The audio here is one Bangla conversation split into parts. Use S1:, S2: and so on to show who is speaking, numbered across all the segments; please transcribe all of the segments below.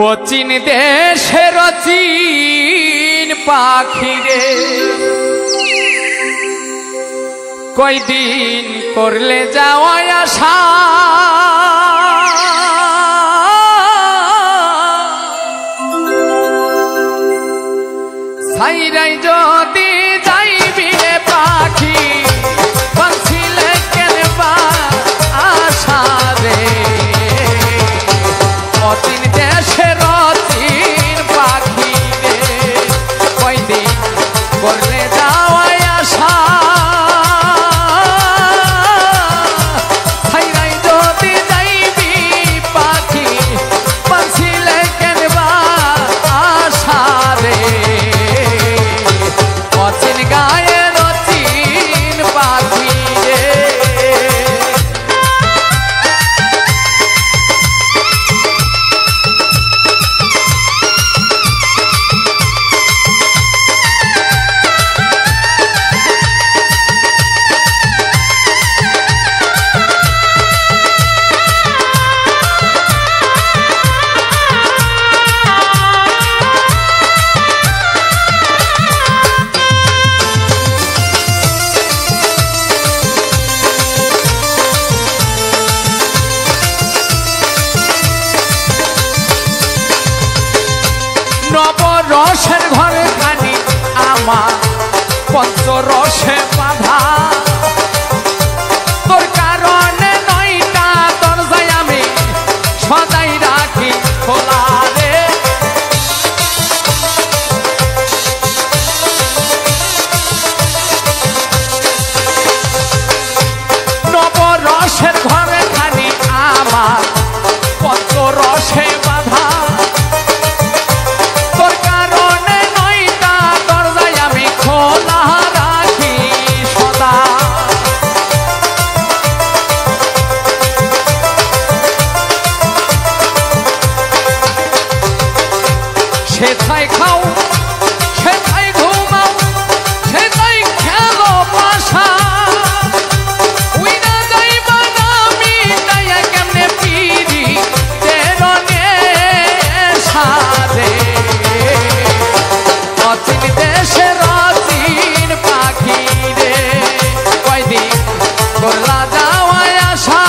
S1: অচিন দেশের অচিন পাখি রে কয়দিন করলে যাওয়া আশা সাইরাই যদি যাইবি রে পাখি বাঁচিলে কেনবা আশা রে অচিন দেশের অচিন পাখি রে কয়দিন করলে যাওয়া আশা সাইরাই যদি যাইবি পাখি বাঁচিলে কেনবা আশা রে অচিন গায়ের অচিন পাখি রে নবরসের ঘরে খানি আমার পঞ্চরসে বাধা তোর কারণে নয়টা দরজায় আমি সদাই রাখি খোলা রে নবরসের ঘরে খানি আমার পঞ্চরসে বাধা সেথায় খাও সেথায় ঘুমাও সেথায় খেলো পাশা উই না যাইবা আমি তাইয়া কেমনে পিরি তেরনে সাদে অচিন দেশের অচিন পাখি রে কয়দিন করলা যাওয়া আশা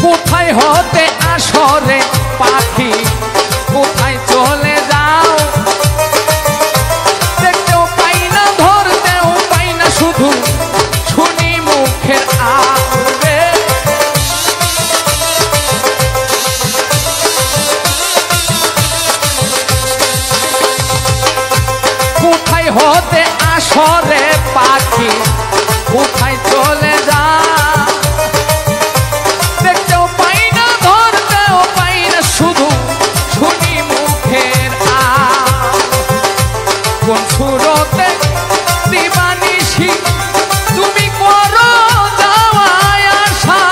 S1: কোথায় হতে আসরে পাখি কোথায় চলে যাও দেখতেও পাই না ধরতেও পাই না শুধু শুনি মুখের আওরে কোথায় হতে আসরে পাখি কোথায় চলে যাও কোন সুরতে দিবানিশি তুমি করো যাওয়া আশা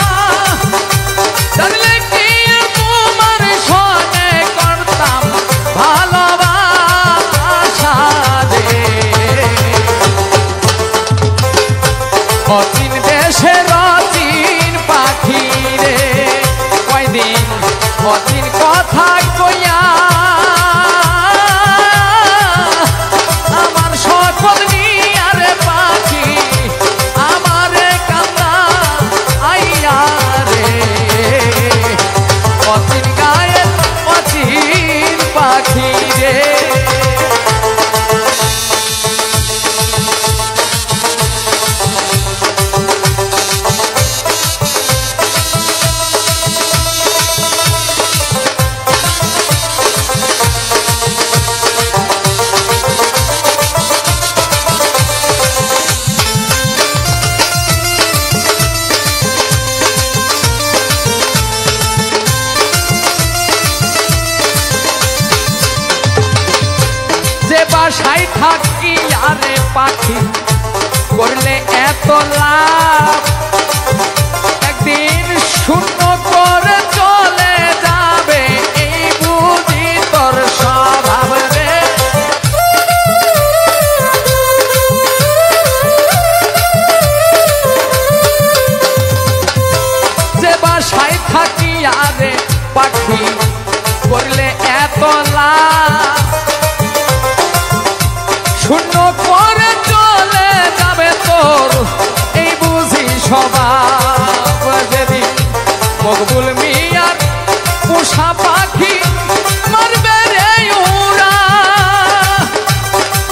S1: জানলে কি তোমার সনে করতাম ভালোবাসা রে অচিন দেশের অচিন পাখি রে কয়দিন অচিন কথা কইয়া সকল নিয়ারে পাখি আমারে কান্দা আইয়া রে অচিন গায়ের অচিন পাখি। বাসায় থাকি আরে পাখি করলে এত লাভ একদিন শূন্য করে চলে যাবে এই বুঝি তোর স্বভাব রে যে বাসায় থাকি আরে পাখি করলে এত লাভ শূন্য করে চলে যাবে তোর এই বুঝি স্বভাব যেদিন মকবুল মিয়ার পোষা পাখি মারবে রে উড়া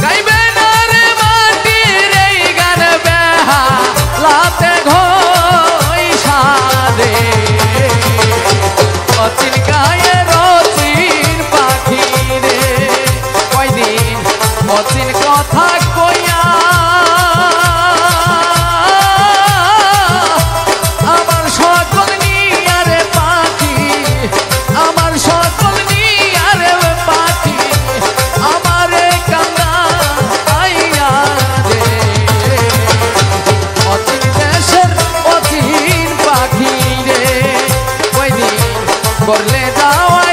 S1: গাইবে না রে মাটির এই গান বেহালাতে ঘইসা রে অচিন গায়ে রচিন পাখি রে কয়দিন অচিন কথা কইয়া আমার সকল নিয়া রে পাখি আমার সকল নিয়া রে পাখি আমারে কান্দা আইয়া রে অচিন দেশের অচিন পাখি রে কয়দিন করলে যাওয়া